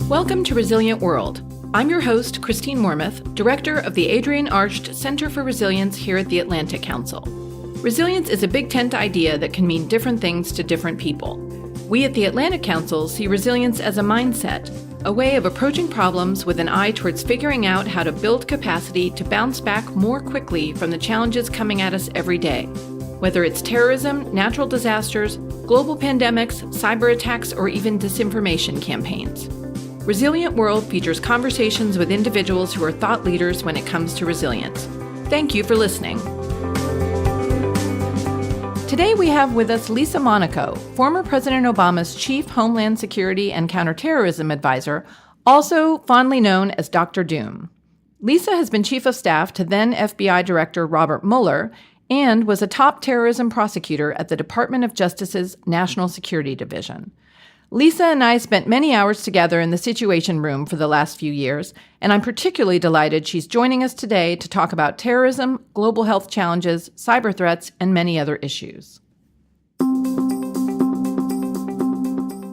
Welcome to Resilient World. I'm your host, Christine Mormuth, Director of the Adrienne Arsht Center for Resilience here at the Atlantic Council. Resilience is a big tent idea that can mean different things to different people. We at the Atlantic Council see resilience as a mindset, a way of approaching problems with an eye towards figuring out how to build capacity to bounce back more quickly from the challenges coming at us every day. Whether it's terrorism, natural disasters, global pandemics, cyber attacks, or even disinformation campaigns. Resilient World features conversations with individuals who are thought leaders when it comes to resilience. Thank you for listening. Today we have with us Lisa Monaco, former President Obama's Chief Homeland Security and Counterterrorism Advisor, also fondly known as Dr. Doom. Lisa has been Chief of Staff to then FBI Director Robert Mueller and was a top terrorism prosecutor at the Department of Justice's National Security Division. Lisa and I spent many hours together in the Situation Room for the last few years, and I'm particularly delighted she's joining us today to talk about terrorism, global health challenges, cyber threats, and many other issues.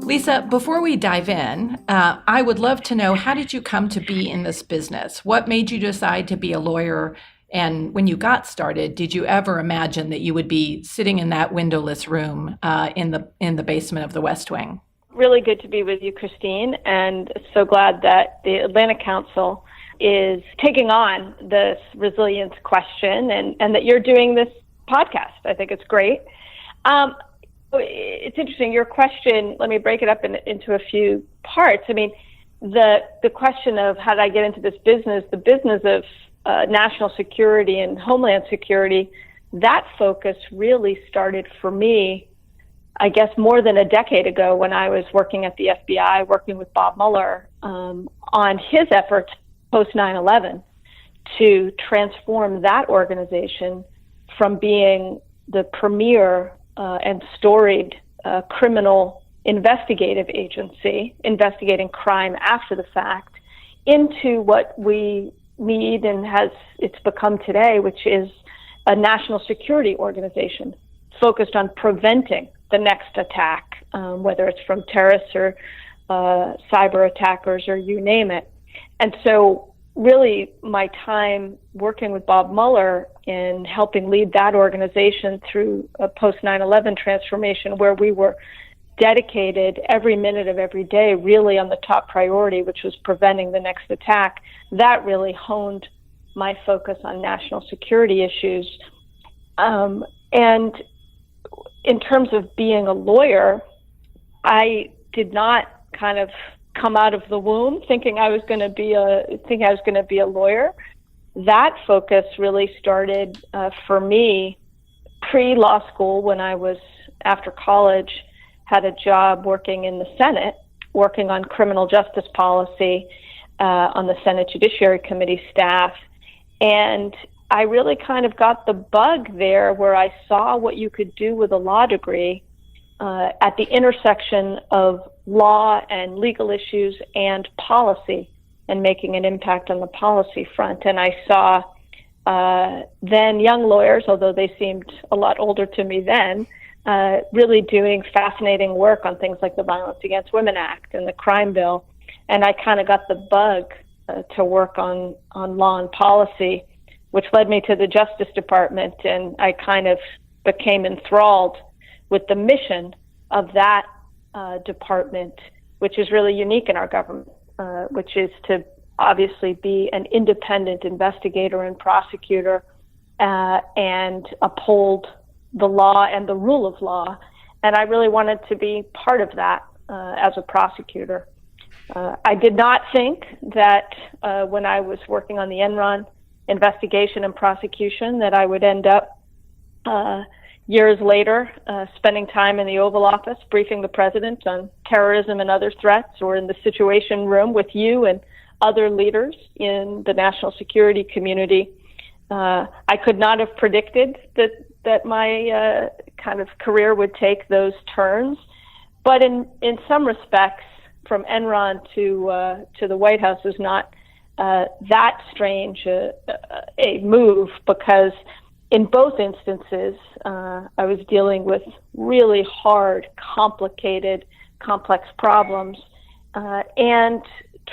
Lisa, before we dive in, I would love to know, how did you come to be in this business? What made you decide to be a lawyer? And when you got started, did you ever imagine that you would be sitting in that windowless room in the basement of the West Wing? Really good to be with you, Christine, and so glad that the Atlantic Council is taking on this resilience question and that you're doing this podcast. I think it's great. It's interesting, your question, let me break it up into a few parts. I mean, the question of how did I get into this business, the business of national security and homeland security, that focus really started for me, I guess, more than a decade ago when I was working at the FBI, working with Bob Mueller on his efforts post 9/11 to transform that organization from being the premier and storied criminal investigative agency, investigating crime after the fact, into what we need and it's become today, which is a national security organization focused on preventing the next attack, whether it's from terrorists or cyber attackers or you name it. And so really my time working with Bob Mueller in helping lead that organization through a post 9/11 transformation where we were dedicated every minute of every day really on the top priority, which was preventing the next attack, that really honed my focus on national security issues. And in terms of being a lawyer, I did not kind of come out of the womb thinking I was going to be a lawyer. That focus really started for me pre-law school when I was, after college, had a job working in the Senate, working on criminal justice policy on the Senate Judiciary Committee staff. And I really kind of got the bug there where I saw what you could do with a law degree at the intersection of law and legal issues and policy and making an impact on the policy front. And I saw then young lawyers, although they seemed a lot older to me then, really doing fascinating work on things like the Violence Against Women Act and the crime bill. And I kind of got the bug to work on law and policy, which led me to the Justice Department, and I kind of became enthralled with the mission of that department, which is really unique in our government, which is to obviously be an independent investigator and prosecutor and uphold the law and the rule of law. And I really wanted to be part of that as a prosecutor. I did not think that when I was working on the Enron investigation and prosecution that I would end up years later spending time in the Oval Office briefing the president on terrorism and other threats, or in the Situation Room with you and other leaders in the national security community. I could not have predicted that my kind of career would take those turns, but in some respects, from Enron to the White House is not that strange a move, because in both instances, I was dealing with really hard, complicated, complex problems. And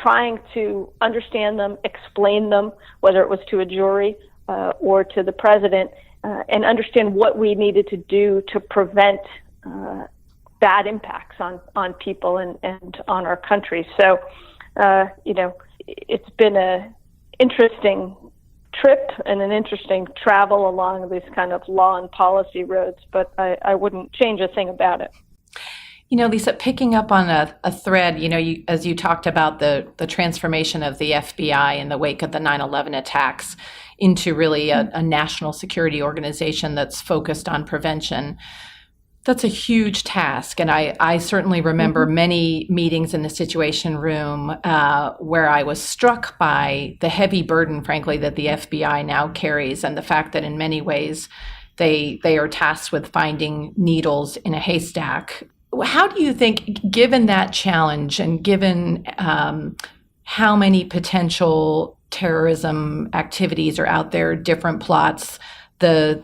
trying to understand them, explain them, whether it was to a jury or to the president, and understand what we needed to do to prevent bad impacts on people and on our country. So, it's been an interesting trip and an interesting travel along these kind of law and policy roads, but I wouldn't change a thing about it. Lisa, picking up on a thread, as you talked about the transformation of the FBI in the wake of the 9/11 attacks into really a national security organization that's focused on prevention. That's a huge task. And I certainly remember many meetings in the Situation Room where I was struck by the heavy burden, frankly, that the FBI now carries, and the fact that in many ways they are tasked with finding needles in a haystack. How do you think, given that challenge and given how many potential terrorism activities are out there, different plots, the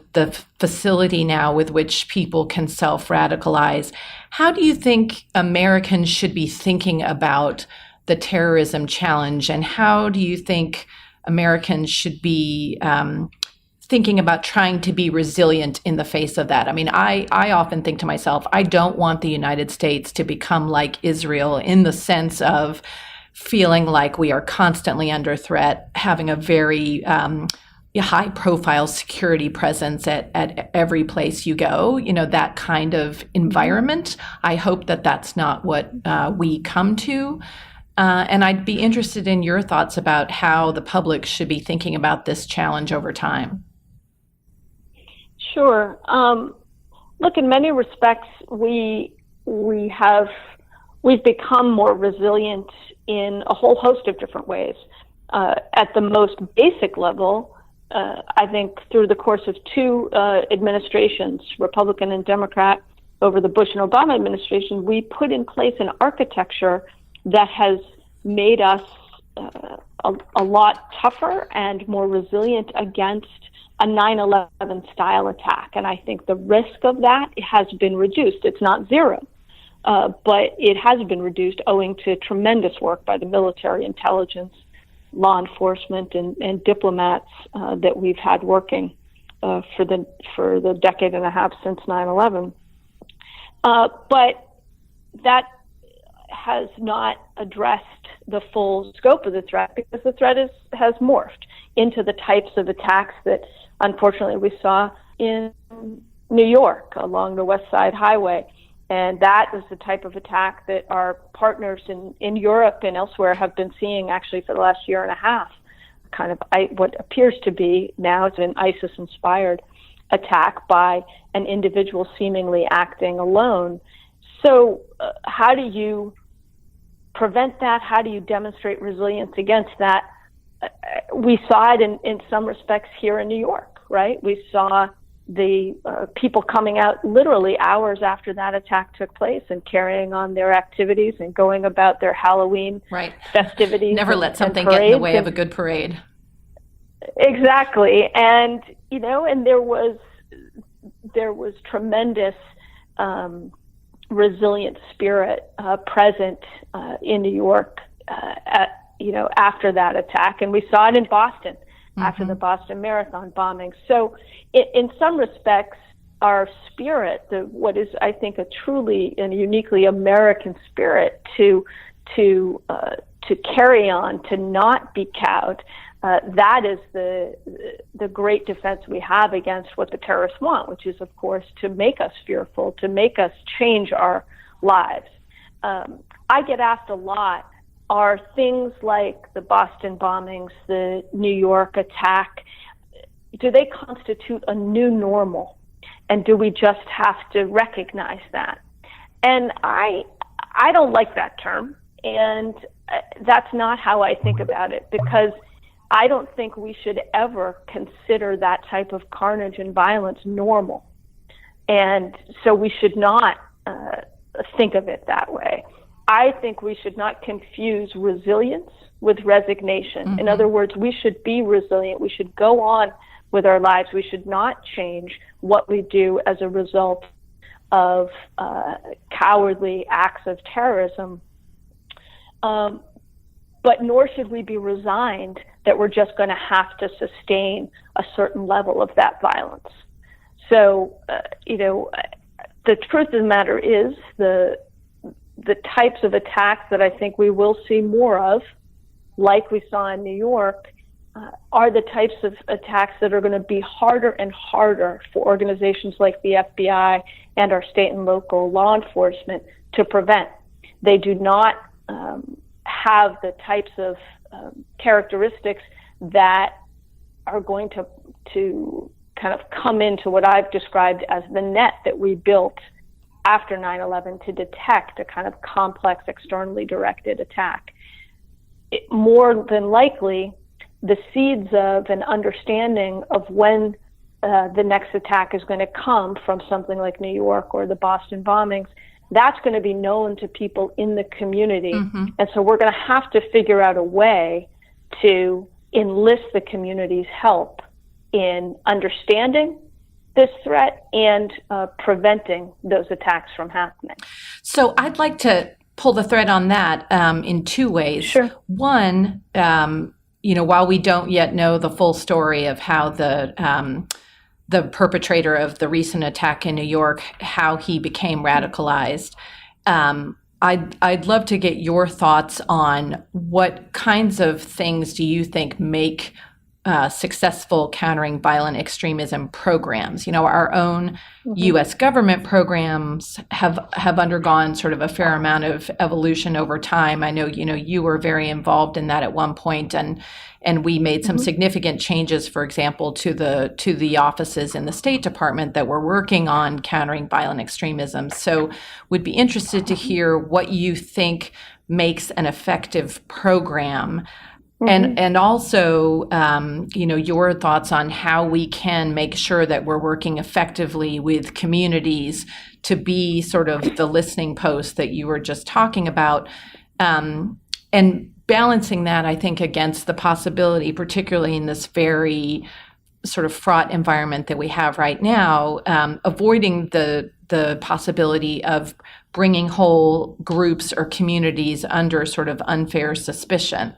facility now with which people can self-radicalize, how do you think Americans should be thinking about the terrorism challenge, and how do you think Americans should be thinking about trying to be resilient in the face of that? I mean, I often think to myself, I don't want the United States to become like Israel in the sense of feeling like we are constantly under threat, having a very high-profile security presence at every place you go, that kind of environment. I hope that that's not what we come to. And I'd be interested in your thoughts about how the public should be thinking about this challenge over time. Sure. Look, in many respects, we've become more resilient in a whole host of different ways. At the most basic level, I think through the course of two administrations, Republican and Democrat, over the Bush and Obama administration, we put in place an architecture that has made us a lot tougher and more resilient against a 9/11 style attack. And I think the risk of that has been reduced. It's not zero, but it has been reduced owing to tremendous work by the military, intelligence, law enforcement, and diplomats that we've had working for the decade and a half since 9/11. But that has not addressed the full scope of the threat, because the threat has morphed into the types of attacks that unfortunately we saw in New York along the West Side Highway. And that is the type of attack that our partners in Europe and elsewhere have been seeing actually for the last year and a half. Kind of what appears to be now is an ISIS-inspired attack by an individual seemingly acting alone. So how do you prevent that? How do you demonstrate resilience against that? We saw it in some respects here in New York, right? We saw the people coming out literally hours after that attack took place and carrying on their activities and going about their Halloween festivities. Never let something get in the way of a good parade. Exactly. And, and there was tremendous resilient spirit present in New York after that attack. And we saw it in Boston after the Boston Marathon bombing. So in some respects, our spirit, what is, I think, a truly and uniquely American spirit to carry on, to not be cowed, that is the great defense we have against what the terrorists want, which is, of course, to make us fearful, to make us change our lives. I get asked a lot, are things like the Boston bombings, the New York attack, do they constitute a new normal? And do we just have to recognize that? And I don't like that term. And that's not how I think about it, because I don't think we should ever consider that type of carnage and violence normal. And so we should not think of it that way. I think we should not confuse resilience with resignation. In other words, we should be resilient. We should go on with our lives. We should not change what we do as a result of cowardly acts of terrorism. but nor should we be resigned that we're just going to have to sustain a certain level of that violence. So, the truth of the matter is the types of attacks that I think we will see more of, like we saw in New York, are the types of attacks that are going to be harder and harder for organizations like the FBI and our state and local law enforcement to prevent. They do not have the types of characteristics that are going to kind of come into what I've described as the net that we built after 9/11 to detect a kind of complex externally directed attack. More than likely, the seeds of an understanding of when the next attack is going to come from something like New York or the Boston bombings, that's going to be known to people in the community. Mm-hmm. And so we're going to have to figure out a way to enlist the community's help in understanding this threat and preventing those attacks from happening. So I'd like to pull the thread on that in two ways. Sure. One, while we don't yet know the full story of how the perpetrator of the recent attack in New York, how he became radicalized, I'd love to get your thoughts on what kinds of things do you think make successful countering violent extremism programs. Our own U.S. government programs have undergone sort of a fair amount of evolution over time. I know, you were very involved in that at one point, and we made some significant changes, for example, to the offices in the State Department that were working on countering violent extremism. So would be interested to hear what you think makes an effective program. And also, your thoughts on how we can make sure that we're working effectively with communities to be sort of the listening post that you were just talking about, and balancing that, I think, against the possibility, particularly in this very sort of fraught environment that we have right now, avoiding the possibility of bringing whole groups or communities under sort of unfair suspicion.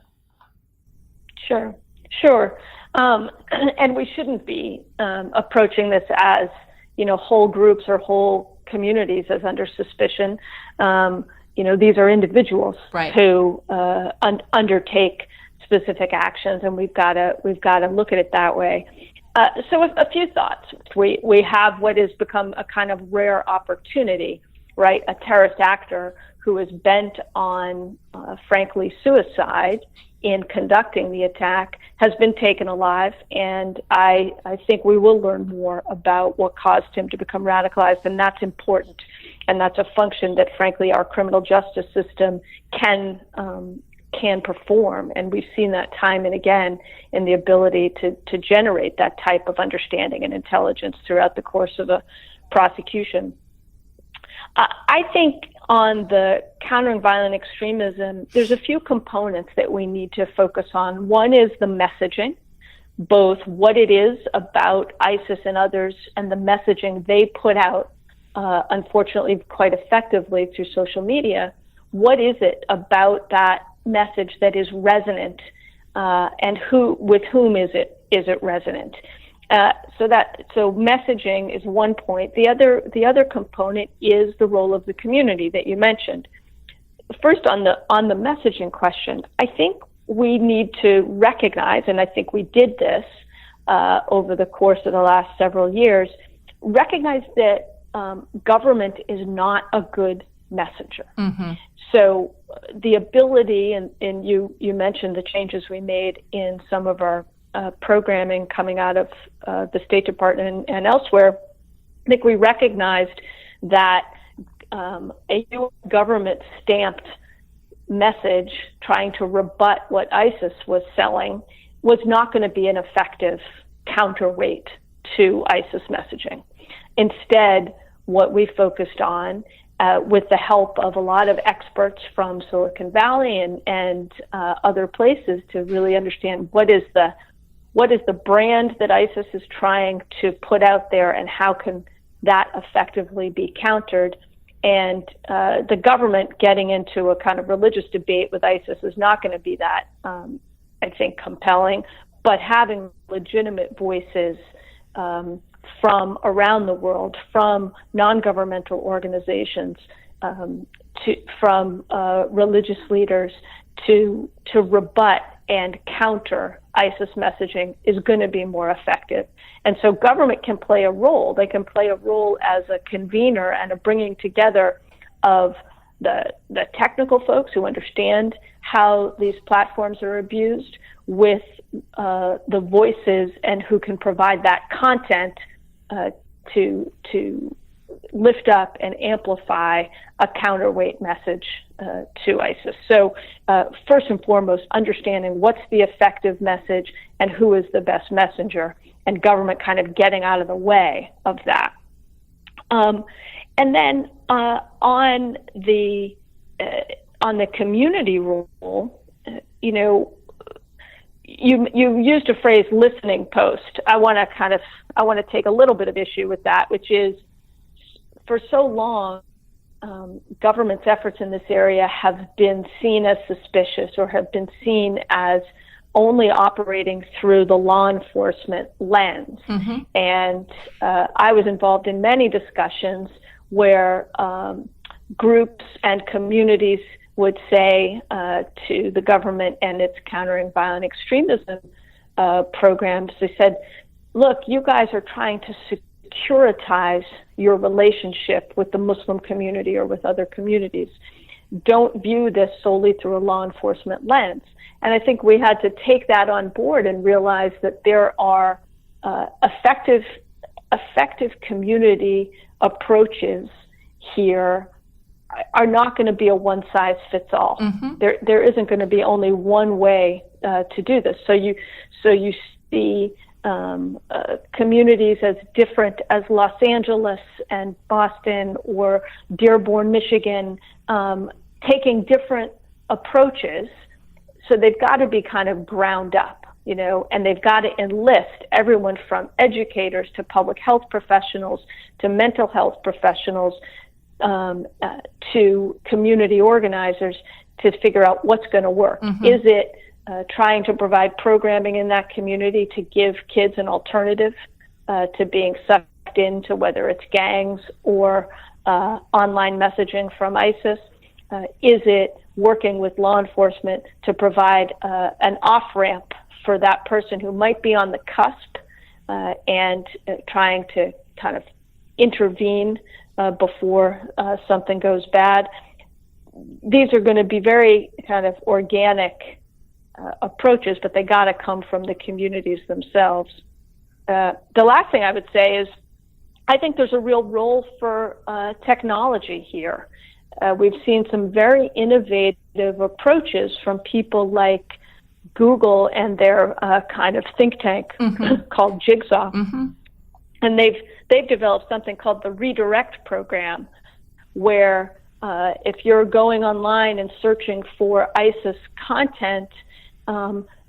Sure. And we shouldn't be approaching this as, whole groups or whole communities as under suspicion. These are individuals who undertake specific actions, and we've got to look at it that way. So a few thoughts. We have what has become a kind of rare opportunity, right? A terrorist actor who is bent on, frankly, suicide in conducting the attack has been taken alive, and I think we will learn more about what caused him to become radicalized, and that's important, and that's a function that, frankly, our criminal justice system can perform, and we've seen that time and again in the ability to generate that type of understanding and intelligence throughout the course of a prosecution. I think on the countering violent extremism, there's a few components that we need to focus on. One is the messaging, both what it is about ISIS and others and the messaging they put out, unfortunately, quite effectively through social media. What is it about that message that is resonant, and with whom is it resonant? So messaging is one point. The other component is the role of the community that you mentioned. First, on the messaging question, I think we need to recognize, and I think we did this over the course of the last several years, recognize that government is not a good messenger. Mm-hmm. So the ability, and you mentioned the changes we made in some of our programming coming out of the State Department and elsewhere. I think we recognized that a U.S. government stamped message trying to rebut what ISIS was selling was not going to be an effective counterweight to ISIS messaging. Instead, what we focused on, with the help of a lot of experts from Silicon Valley and other places, to really understand what is the brand that ISIS is trying to put out there and how can that effectively be countered, And the government getting into a kind of religious debate with ISIS is not going to be that, I think, compelling. But having legitimate voices from around the world, from non-governmental organizations, from religious leaders to rebut and counter ISIS messaging is going to be more effective. And so government can play a role. They can play a role as a convener and a bringing together of the technical folks who understand how these platforms are abused with the voices and who can provide that content to lift up and amplify a counterweight message to ISIS. So first and foremost, understanding what's the effective message and who is the best messenger, and government kind of getting out of the way of that. And then on the community role, you used a phrase, listening post. I want to take a little bit of issue with that, which is, for so long, government's efforts in this area have been seen as suspicious or have been seen as only operating through the law enforcement lens. Mm-hmm. And I was involved in many discussions where groups and communities would say to the government and its countering violent extremism programs, they said, look, you guys are trying to securitize your relationship with the Muslim community or with other communities. Don't view this solely through a law enforcement lens. And I think we had to take that on board and realize that there are effective community approaches here are not going to be a one-size-fits-all. Mm-hmm. There isn't going to be only one way to do this. So you see communities as different as Los Angeles and Boston or Dearborn, Michigan, taking different approaches. So they've got to be kind of ground up, and they've got to enlist everyone from educators to public health professionals to mental health professionals to community organizers to figure out what's going to work. Mm-hmm. Is it trying to provide programming in that community to give kids an alternative to being sucked into whether it's gangs or online messaging from ISIS? Is it working with law enforcement to provide an off-ramp for that person who might be on the cusp and trying to kind of intervene before something goes bad? These are going to be very kind of organic approaches, but they got to come from the communities themselves. The last thing I would say is I think there's a real role for technology here. We've seen some very innovative approaches from people like Google and their kind of think tank mm-hmm. called Jigsaw. Mm-hmm. And they've developed something called the Redirect program, where if you're going online and searching for ISIS content,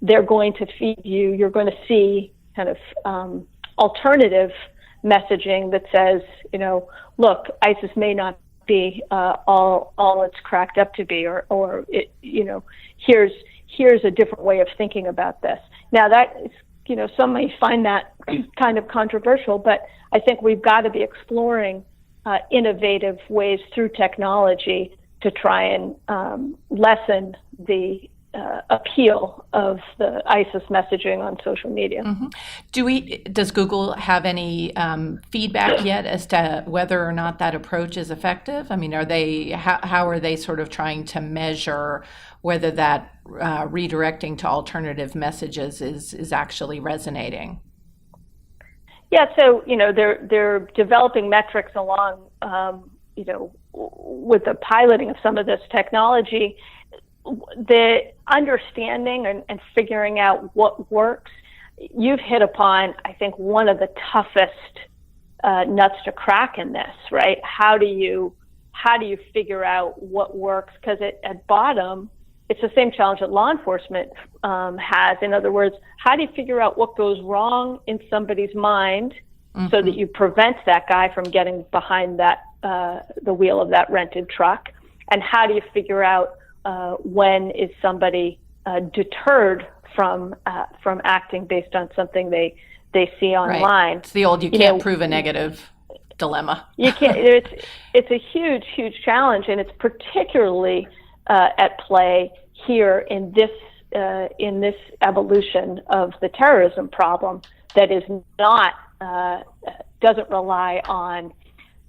they're going to feed you, you're going to see kind of alternative messaging that says, look, ISIS may not be all it's cracked up to be, or it, here's a different way of thinking about this. Now that is, some may find that kind of controversial, but I think we've got to be exploring innovative ways through technology to try and lessen the appeal of the ISIS messaging on social media. Mm-hmm. Does Google have any feedback yet as to whether or not that approach is effective? I mean, how are they sort of trying to measure whether that redirecting to alternative messages is actually resonating? Yeah, so they're developing metrics along with the piloting of some of this technology. The understanding and figuring out what works, you've hit upon, I think, one of the toughest nuts to crack in this, right? How do you figure out what works? Because at bottom, it's the same challenge that law enforcement has. In other words, how do you figure out what goes wrong in somebody's mind mm-hmm. so that you prevent that guy from getting behind that the wheel of that rented truck? And how do you figure out when is somebody deterred from acting based on something they see online? Right. It's the old you can't prove a negative dilemma. You can't. It's a huge challenge, and it's particularly at play here in this evolution of the terrorism problem that is not doesn't rely on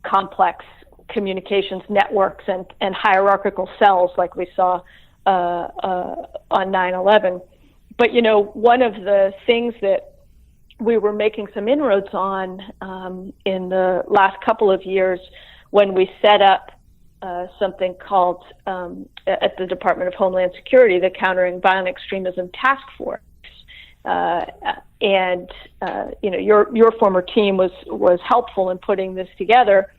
complex communications networks and hierarchical cells like we saw on 9/11. But one of the things that we were making some inroads on in the last couple of years when we set up something called at the Department of Homeland Security, the Countering Violent Extremism Task Force. Your former team was helpful in putting this together.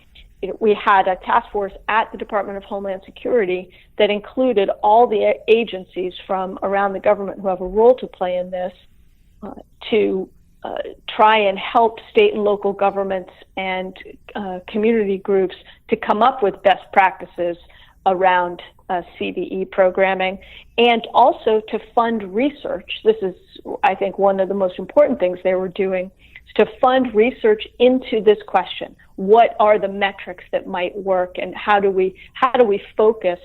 We had a task force at the Department of Homeland Security that included all the agencies from around the government who have a role to play in this to try and help state and local governments and community groups to come up with best practices around CVE programming, and also to fund research. This is, I think, one of the most important things they were doing, is to fund research into this question. What are the metrics that might work, and how do we focus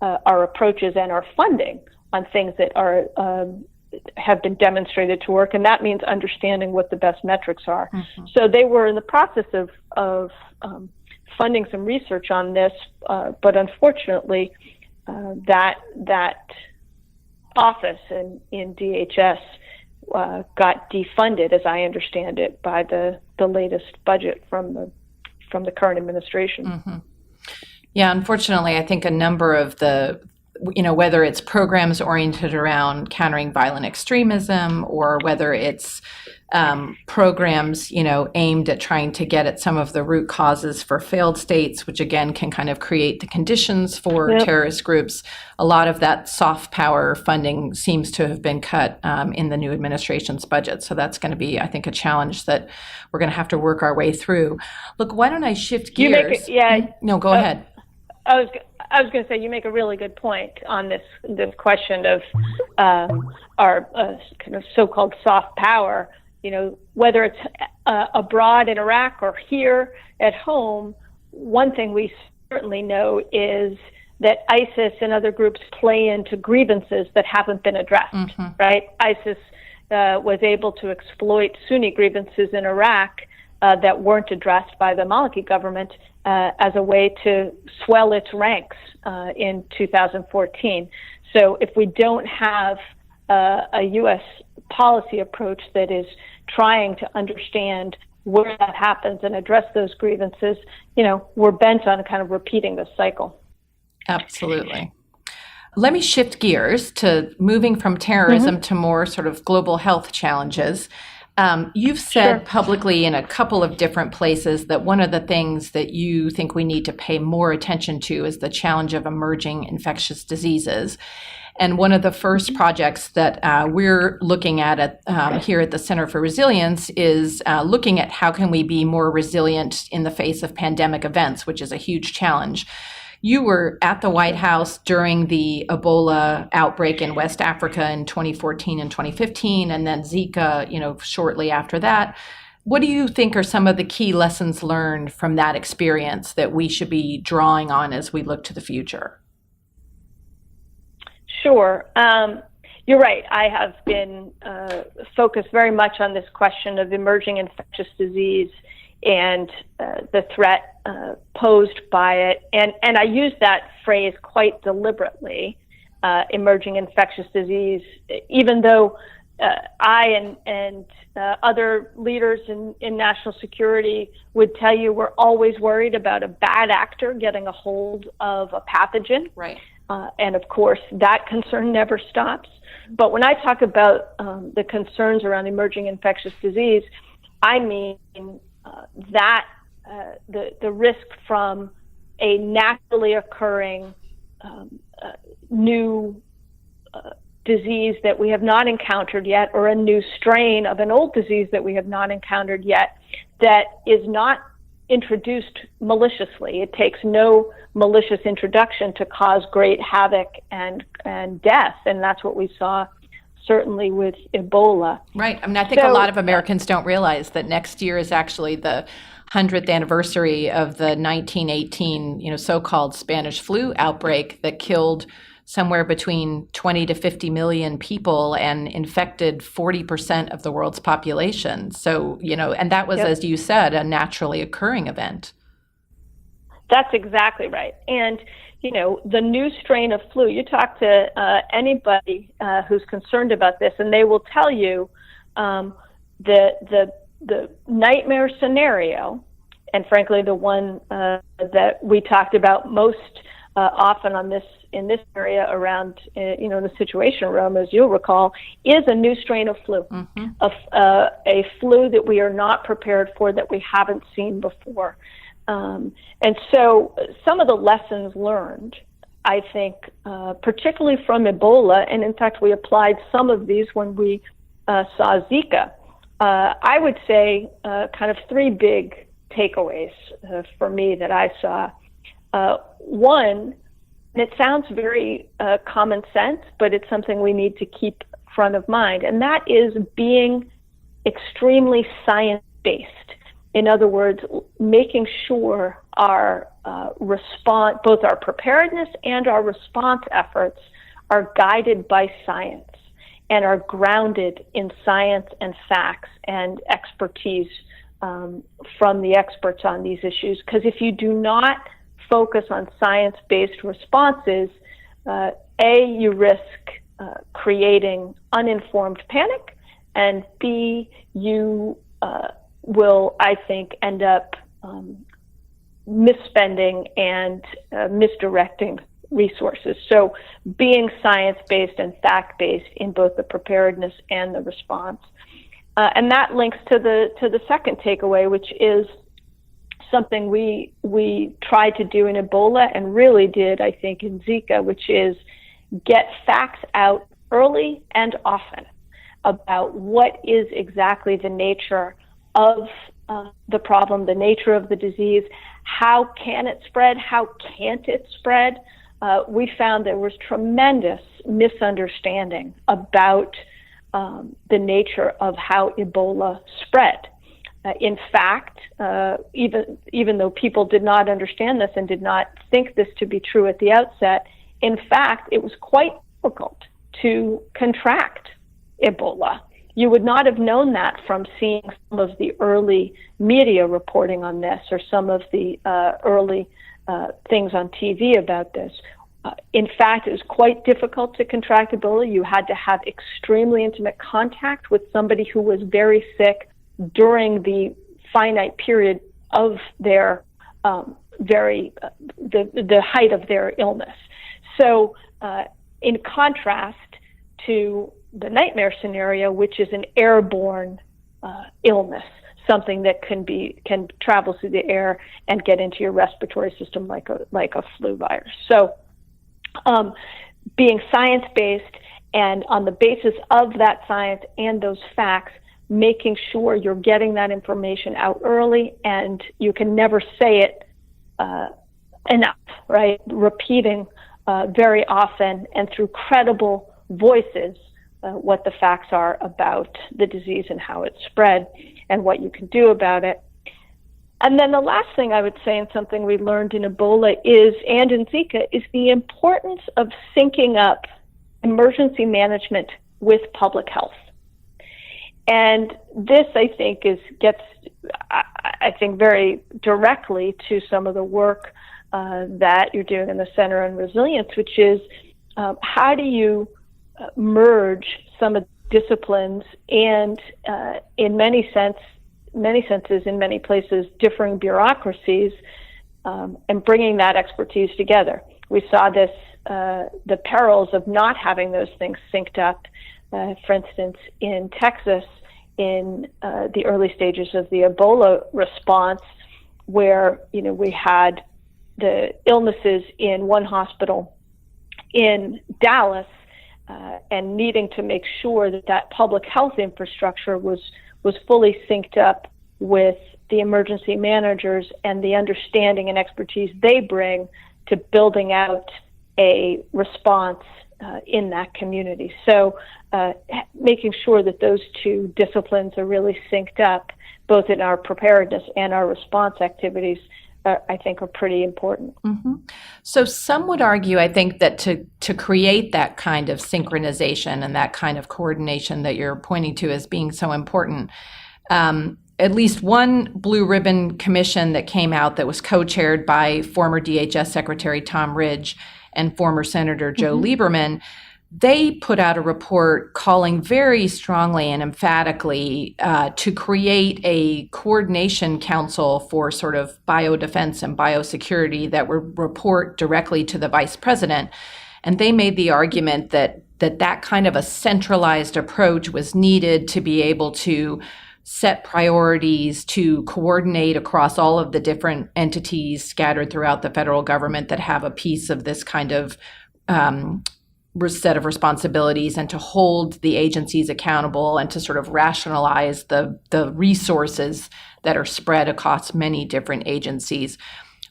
our approaches and our funding on things that have been demonstrated to work? And that means understanding what the best metrics are. Mm-hmm. So they were in the process of funding some research on this, but unfortunately, that office in DHS got defunded, as I understand it, by the latest budget from the current administration. Mm-hmm. Yeah, unfortunately, I think a number of the, whether it's programs oriented around countering violent extremism or whether it's programs, aimed at trying to get at some of the root causes for failed states, which again can kind of create the conditions for terrorist groups. A lot of that soft power funding seems to have been cut in the new administration's budget. So that's going to be, I think, a challenge that we're going to have to work our way through. Look, why don't I shift gears? No, go ahead. I was going to say, you make a really good point on this question of our kind of so-called soft power. Whether it's abroad in Iraq or here at home, one thing we certainly know is that ISIS and other groups play into grievances that haven't been addressed, mm-hmm. right? ISIS was able to exploit Sunni grievances in Iraq that weren't addressed by the Maliki government as a way to swell its ranks in 2014. So if we don't have a U.S. policy approach that is trying to understand where that happens and address those grievances, we're bent on kind of repeating this cycle. Absolutely. Let me shift gears to moving from terrorism mm-hmm. to more sort of global health challenges. You've said publicly in a couple of different places that one of the things that you think we need to pay more attention to is the challenge of emerging infectious diseases. And one of the first projects that we're looking at here at the Center for Resilience is looking at how can we be more resilient in the face of pandemic events, which is a huge challenge. You were at the White House during the Ebola outbreak in West Africa in 2014 and 2015, and then Zika, shortly after that. What do you think are some of the key lessons learned from that experience that we should be drawing on as we look to the future? Sure. You're right. I have been focused very much on this question of emerging infectious disease and the threat posed by it. And I use that phrase quite deliberately, emerging infectious disease, even though I and other leaders in national security would tell you we're always worried about a bad actor getting a hold of a pathogen. Right. And of course, that concern never stops. But when I talk about the concerns around emerging infectious disease, I mean that the risk from a naturally occurring new disease that we have not encountered yet, or a new strain of an old disease that we have not encountered yet, that is not introduced maliciously. It takes no malicious introduction to cause great havoc and death, and that's what we saw certainly with Ebola. Right. I mean, I think a lot of Americans don't realize that next year is actually the 100th anniversary of the 1918, so-called Spanish flu outbreak that killed somewhere between 20 to 50 million people and infected 40% of the world's population. So, and that was, as you said, a naturally occurring event. That's exactly right. And, the new strain of flu, you talk to anybody who's concerned about this, and they will tell you the nightmare scenario, and frankly, the one that we talked about most often in this area around, the Situation Room, as you'll recall, is a new strain of flu, a flu that we are not prepared for, that we haven't seen before. And so some of the lessons learned, I think, particularly from Ebola, and in fact, we applied some of these when we saw Zika. I would say kind of three big takeaways for me that I saw. One, and it sounds very common sense, but it's something we need to keep front of mind, and that is being extremely science-based. In other words, making sure our response, both our preparedness and our response efforts, are guided by science and are grounded in science and facts and expertise from the experts on these issues. Because if you do not focus on science-based responses, you risk creating uninformed panic, and B, you will, I think, end up misspending and misdirecting resources. So being science-based and fact-based in both the preparedness and the response. And that links to the second takeaway, which is something we tried to do in Ebola and really did, I think, in Zika, which is get facts out early and often about what is exactly the nature of the problem, the nature of the disease, how can it spread, how can't it spread. We found there was tremendous misunderstanding about the nature of how Ebola spread. In fact, even though people did not understand this and did not think this to be true at the outset, in fact, it was quite difficult to contract Ebola. You would not have known that from seeing some of the early media reporting on this or some of the early things on TV about this. In fact, it was quite difficult to contract Ebola. You had to have extremely intimate contact with somebody who was very sick during the finite period of their the height of their illness. So, in contrast to the nightmare scenario, which is an airborne illness, something that can travel through the air and get into your respiratory system like a flu virus. So, being science-based and on the basis of that science and those facts, making sure you're getting that information out early, and you can never say it enough, right? Repeating very often and through credible voices what the facts are about the disease and how it's spread and what you can do about it. And then the last thing I would say, and something we learned in Ebola and in Zika, is the importance of syncing up emergency management with public health. And this, I think, gets very directly to some of the work that you're doing in the Center on Resilience, which is how do you merge some of the disciplines and, in many senses, in many places, differing bureaucracies, and bringing that expertise together. We saw this, the perils of not having those things synced up. For instance, in Texas, in the early stages of the Ebola response, where we had the illnesses in one hospital in Dallas, and needing to make sure that public health infrastructure was fully synced up with the emergency managers and the understanding and expertise they bring to building out a response in that community. So making sure that those two disciplines are really synced up, both in our preparedness and our response activities, I think are pretty important. Mm-hmm. So some would argue, I think, that to create that kind of synchronization and that kind of coordination that you're pointing to as being so important, at least one blue ribbon commission that came out that was co-chaired by former DHS Secretary Tom Ridge and former Senator Joe Lieberman, they put out a report calling very strongly and emphatically to create a coordination council for sort of biodefense and biosecurity that would report directly to the vice president. And they made the argument that kind of a centralized approach was needed to be able to set priorities, to coordinate across all of the different entities scattered throughout the federal government that have a piece of this kind of set of responsibilities, and to hold the agencies accountable and to sort of rationalize the resources that are spread across many different agencies.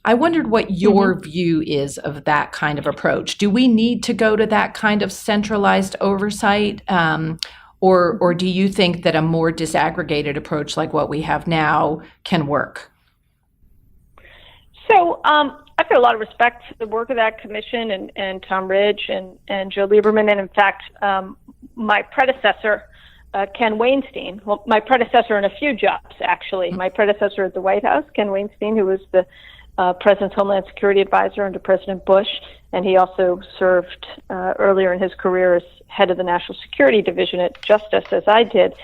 I wondered what your view is of that kind of approach. Do we need to go to that kind of centralized oversight? Or do you think that a more disaggregated approach like what we have now can work? So I've got a lot of respect for the work of that commission and Tom Ridge and Joe Lieberman. And in fact, my predecessor, Ken Weinstein, well, my predecessor in a few jobs, actually. My predecessor at the White House, Ken Weinstein, who was the President's Homeland Security Advisor under President Bush, and he also served earlier in his career as head of the National Security Division at Justice, as I did.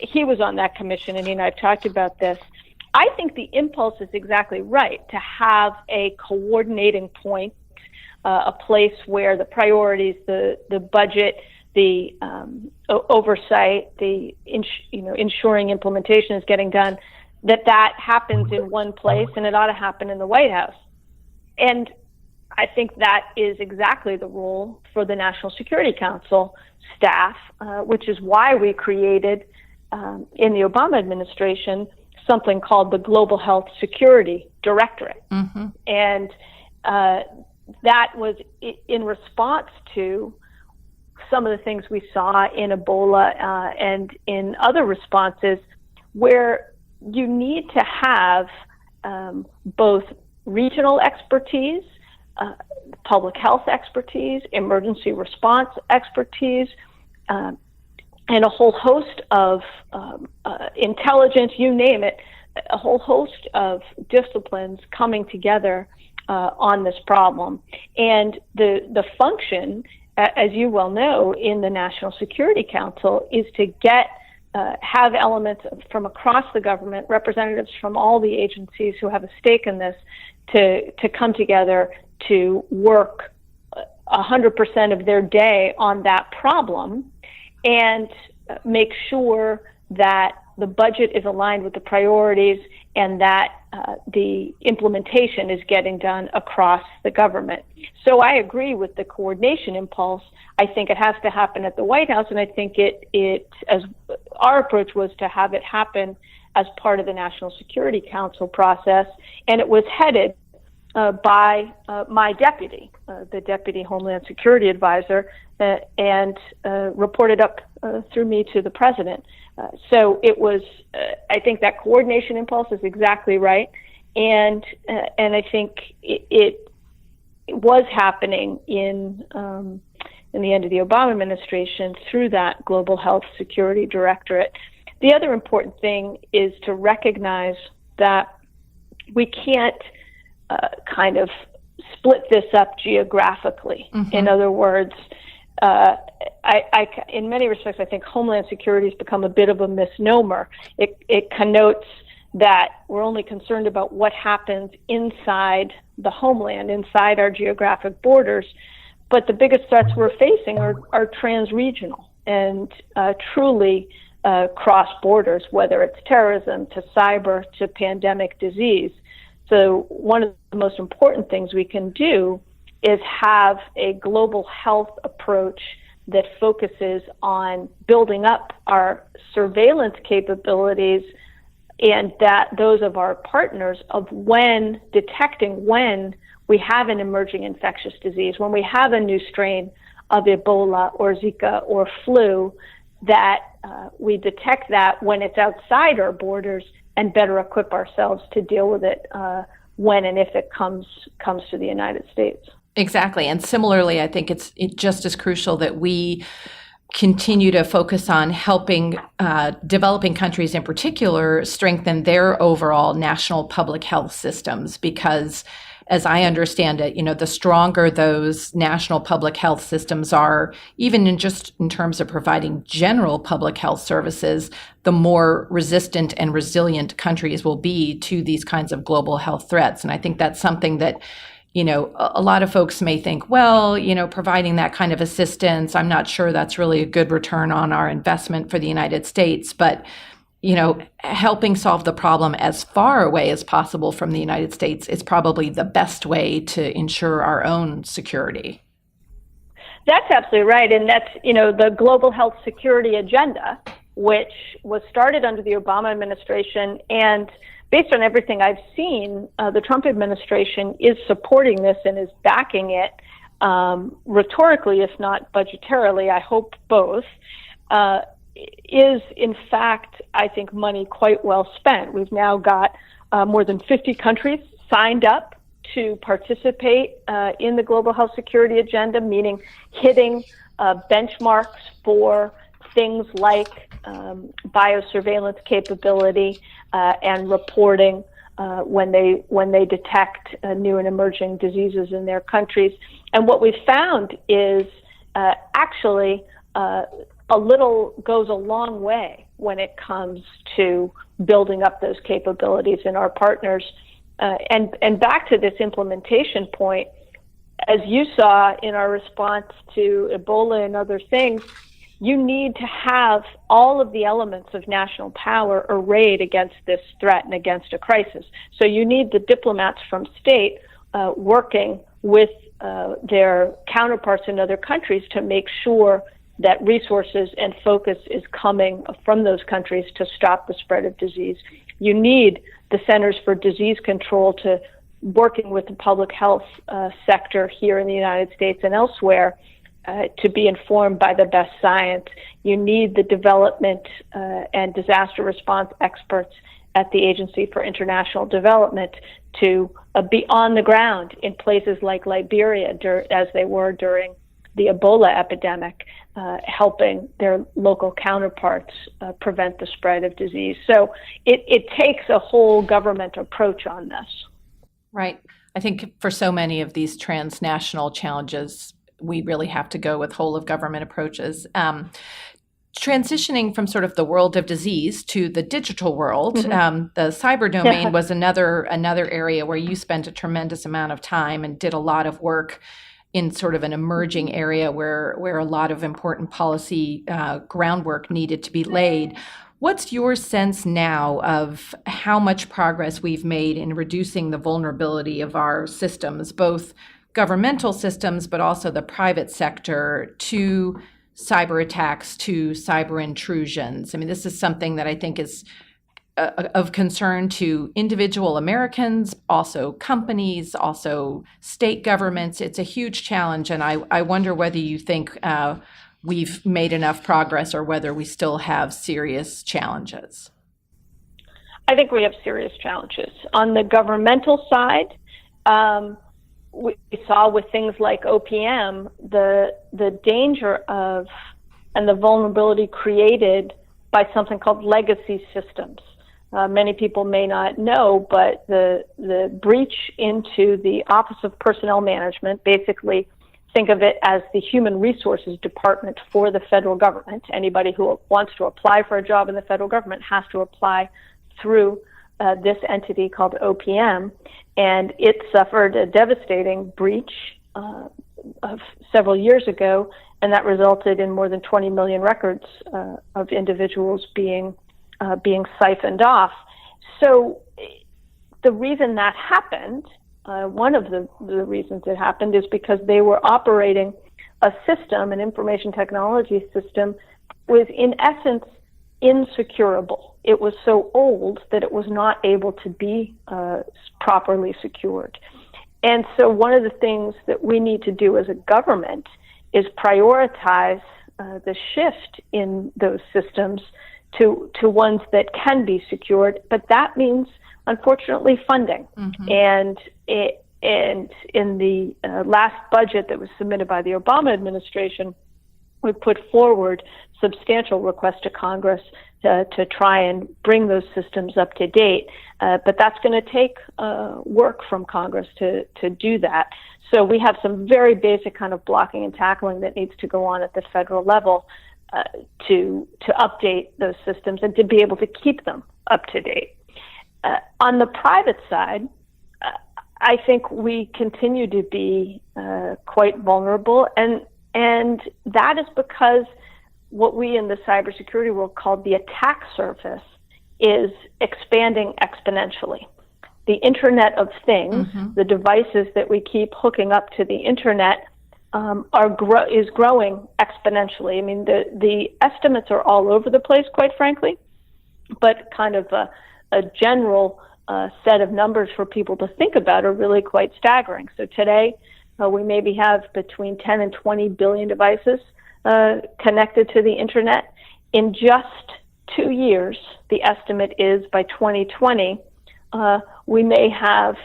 He was on that commission, and he and I have talked about this. I think the impulse is exactly right, to have a coordinating point, a place where the priorities, the budget, the oversight, the ensuring implementation is getting done, that happens in one place, and it ought to happen in the White House. And I think that is exactly the role for the National Security Council staff, which is why we created, in the Obama administration, something called the Global Health Security Directorate. And that was in response to some of the things we saw in Ebola and in other responses, where you need to have both regional expertise, public health expertise, emergency response expertise, and a whole host of intelligence, you name it, a whole host of disciplines coming together on this problem. And the function, as you well know, in the National Security Council is to have elements from across the government, representatives from all the agencies who have a stake in this, to come together to work 100% of their day on that problem and make sure that the budget is aligned with the priorities and that the implementation is getting done across the government. So I agree with the coordination impulse. I think it has to happen at the White House, and I think as our approach was to have it happen as part of the National Security Council process, and it was headed by my deputy, the Deputy Homeland Security Advisor, and reported up through me to the President. So it was, I think that coordination impulse is exactly right, and I think it was happening in the end of the Obama administration through that Global Health Security Directorate. The other important thing is to recognize that we can't kind of split this up geographically. In other words, in many respects, I think Homeland Security has become a bit of a misnomer. It connotes that we're only concerned about what happens inside the homeland, inside our geographic borders. But the biggest threats we're facing are trans-regional and truly cross borders, whether it's terrorism to cyber to pandemic disease. So one of the most important things we can do is have a global health approach that focuses on building up our surveillance capabilities and that those of our partners of detecting when we have an emerging infectious disease, when we have a new strain of Ebola or Zika or flu, that we detect that when it's outside our borders and better equip ourselves to deal with it when and if it comes to the United States. Exactly. And similarly, I think it's just as crucial that we continue to focus on helping developing countries in particular strengthen their overall national public health systems, because as I understand it, the stronger those national public health systems are, even in terms of providing general public health services, the more resistant and resilient countries will be to these kinds of global health threats. And I think that's something that a lot of folks may think, well, providing that kind of assistance, I'm not sure that's really a good return on our investment for the United States. But, helping solve the problem as far away as possible from the United States is probably the best way to ensure our own security. That's absolutely right. And that's, the global health security agenda, which was started under the Obama administration, and based on everything I've seen, the Trump administration is supporting this and is backing it rhetorically, if not budgetarily. I hope both. Is in fact, I think, money quite well spent. We've now got more than 50 countries signed up to participate in the global health security agenda, meaning hitting benchmarks for things like biosurveillance capability and reporting when they detect new and emerging diseases in their countries. And what we've found is actually a little goes a long way when it comes to building up those capabilities in our partners. And back to this implementation point, as you saw in our response to Ebola and other things, you need to have all of the elements of national power arrayed against this threat and against a crisis. So you need the diplomats from state working with their counterparts in other countries to make sure that resources and focus is coming from those countries to stop the spread of disease. You need the Centers for Disease Control to working with the public health sector here in the United States and elsewhere to be informed by the best science. You need the development and disaster response experts at the Agency for International Development to be on the ground in places like Liberia, as they were during the Ebola epidemic, helping their local counterparts prevent the spread of disease. So it takes a whole government approach on this. Right. I think for so many of these transnational challenges, we really have to go with whole of government approaches. Transitioning from sort of the world of disease to the digital world, the cyber domain was another area where you spent a tremendous amount of time and did a lot of work in sort of an emerging area where a lot of important policy groundwork needed to be laid. What's your sense now of how much progress we've made in reducing the vulnerability of our systems, both governmental systems, but also the private sector, to cyber attacks, to cyber intrusions? I mean, this is something that I think is of concern to individual Americans, also companies, also state governments. It's a huge challenge, and I wonder whether you think we've made enough progress or whether we still have serious challenges. I think we have serious challenges. On the governmental side, we saw with things like OPM, the danger of and the vulnerability created by something called legacy systems. Many people may not know, but the breach into the Office of Personnel Management, basically think of it as the human resources department for the federal government. Anybody who wants to apply for a job in the federal government has to apply through this entity called OPM, and it suffered a devastating breach of several years ago, and that resulted in more than 20 million records of individuals being siphoned off. So the reason that happened, one of the reasons it happened, is because they were operating a system, an information technology system, was in essence insecurable. It was so old that it was not able to be properly secured. And so one of the things that we need to do as a government is prioritize the shift in those systems to ones that can be secured. But that means, unfortunately, funding. And in the last budget that was submitted by the Obama administration, we put forward substantial requests to Congress to try and bring those systems up to date. But that's going to take work from Congress to do that. So we have some very basic kind of blocking and tackling that needs to go on at the federal level to update those systems and to be able to keep them up to date. On the private side, I think we continue to be quite vulnerable, and that is because what we in the cybersecurity world call the attack surface is expanding exponentially. The Internet of Things, the devices that we keep hooking up to the Internet, is growing exponentially. I mean, the estimates are all over the place, quite frankly, but kind of a general set of numbers for people to think about are really quite staggering. So today, we maybe have between 10 and 20 billion devices connected to the Internet. In just 2 years, the estimate is by 2020, we may have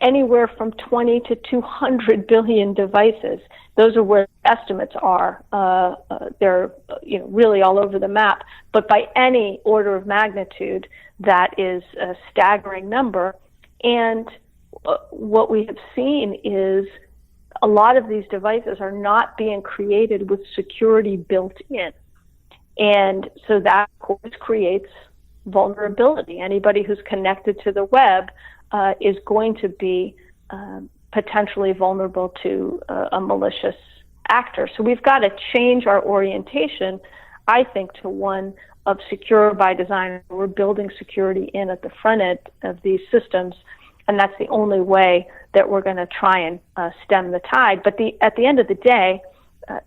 anywhere from 20 to 200 billion devices. Those are where estimates are. They're really all over the map. But by any order of magnitude, that is a staggering number. And what we have seen is a lot of these devices are not being created with security built in. And so that, of course, creates vulnerability. Anybody who's connected to the web is going to be potentially vulnerable to a malicious actor. So we've got to change our orientation, I think, to one of secure by design. We're building security in at the front end of these systems, and that's the only way that we're going to try and stem the tide. But at the end of the day,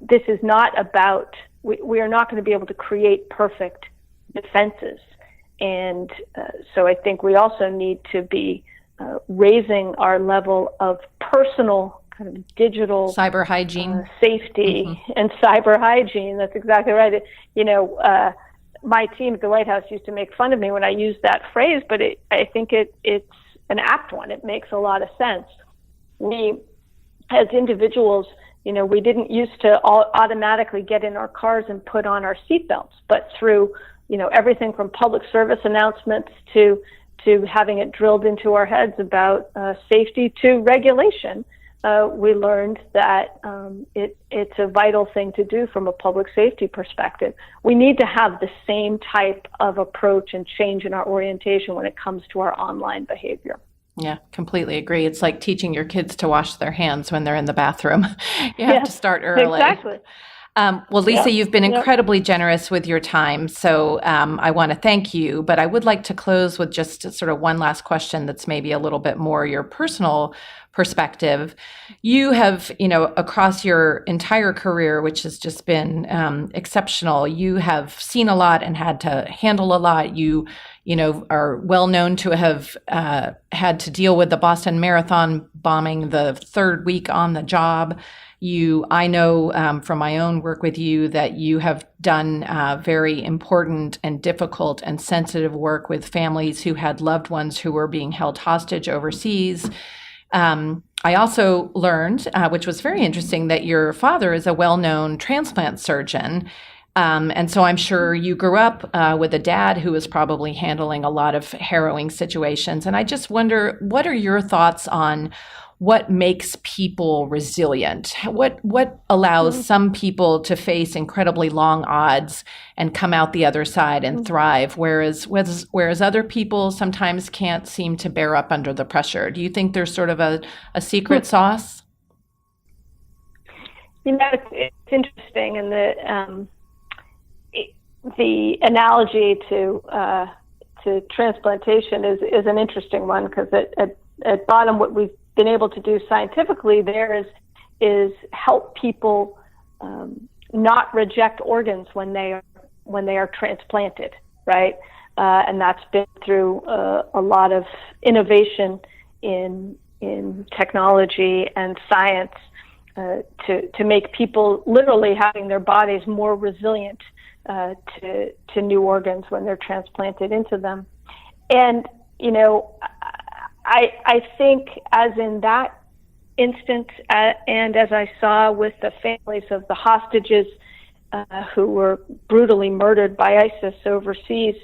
this is not about, we are not going to be able to create perfect defenses. And so I think we also need to be raising our level of personal kind of digital cyber hygiene, safety, and cyber hygiene. That's exactly right. My team at the White House used to make fun of me when I used that phrase, but I think it's an apt one. It makes a lot of sense. We, as individuals, we didn't used to automatically get in our cars and put on our seatbelts, but through everything from public service announcements to having it drilled into our heads about safety to regulation, we learned that it's a vital thing to do from a public safety perspective. We need to have the same type of approach and change in our orientation when it comes to our online behavior. Yeah, completely agree. It's like teaching your kids to wash their hands when they're in the bathroom. You have to start early. Exactly. Well, Lisa, you've been incredibly generous with your time, so I want to thank you. But I would like to close with just sort of one last question that's maybe a little bit more your personal perspective. You have, across your entire career, which has just been exceptional, you have seen a lot and had to handle a lot. You are well known to have had to deal with the Boston Marathon bombing the third week on the job. I know from my own work with you that you have done very important and difficult and sensitive work with families who had loved ones who were being held hostage overseas. I also learned, which was very interesting, that your father is a well-known transplant surgeon. And so I'm sure you grew up with a dad who was probably handling a lot of harrowing situations. And I just wonder, what are your thoughts on what makes people resilient? What allows some people to face incredibly long odds and come out the other side and thrive, whereas other people sometimes can't seem to bear up under the pressure? Do you think there's sort of a secret sauce? It's interesting, and the analogy to transplantation is an interesting one, because at bottom, what we've been able to do scientifically there is help people not reject organs when they are transplanted. right? And that's been through a lot of innovation in technology and science to make people literally having their bodies more resilient to new organs when they're transplanted into them. And, I think as in that instance, and as I saw with the families of the hostages who were brutally murdered by ISIS overseas,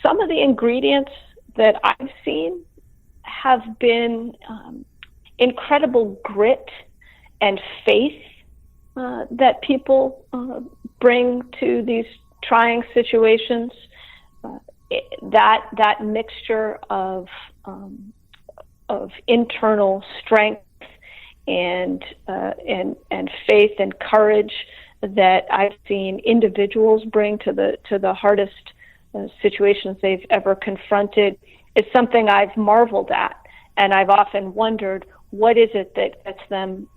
some of the ingredients that I've seen have been incredible grit and faith that people bring to these trying situations. That mixture of internal strength and faith and courage that I've seen individuals bring to the hardest situations they've ever confronted is something I've marveled at, and I've often wondered what is it that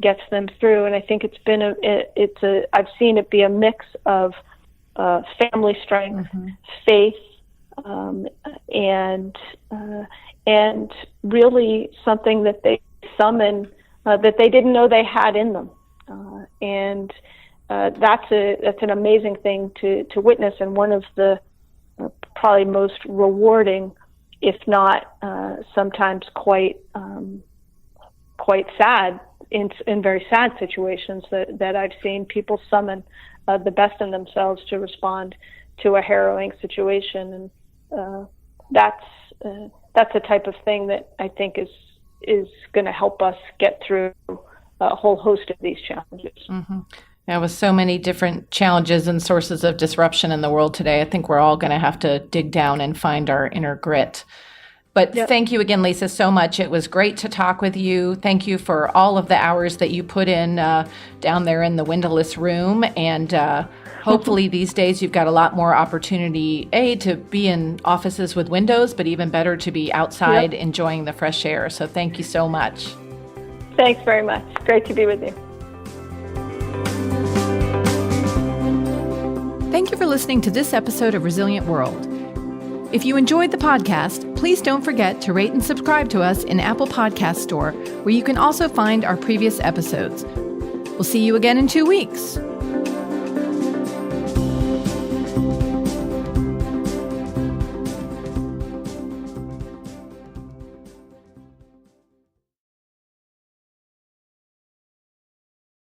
gets them through. And I think it's been I've seen it be a mix of family strength, faith, and really something that they summon that they didn't know they had in them, and that's an amazing thing to witness, and one of the probably most rewarding, if not sometimes quite sad in very sad situations that I've seen people summon the best in themselves to respond to a harrowing situation, and that's the type of thing that I think is going to help us get through a whole host of these challenges. Mm-hmm. Yeah, with so many different challenges and sources of disruption in the world today, I think we're all going to have to dig down and find our inner grit. But Thank you again, Lisa, so much. It was great to talk with you. Thank you for all of the hours that you put in down there in the windowless room. And hopefully these days you've got a lot more opportunity, to be in offices with windows, but even better to be outside enjoying the fresh air. So thank you so much. Thanks very much. Great to be with you. Thank you for listening to this episode of Resilient World. If you enjoyed the podcast, please don't forget to rate and subscribe to us in Apple Podcast Store, where you can also find our previous episodes. We'll see you again in 2 weeks.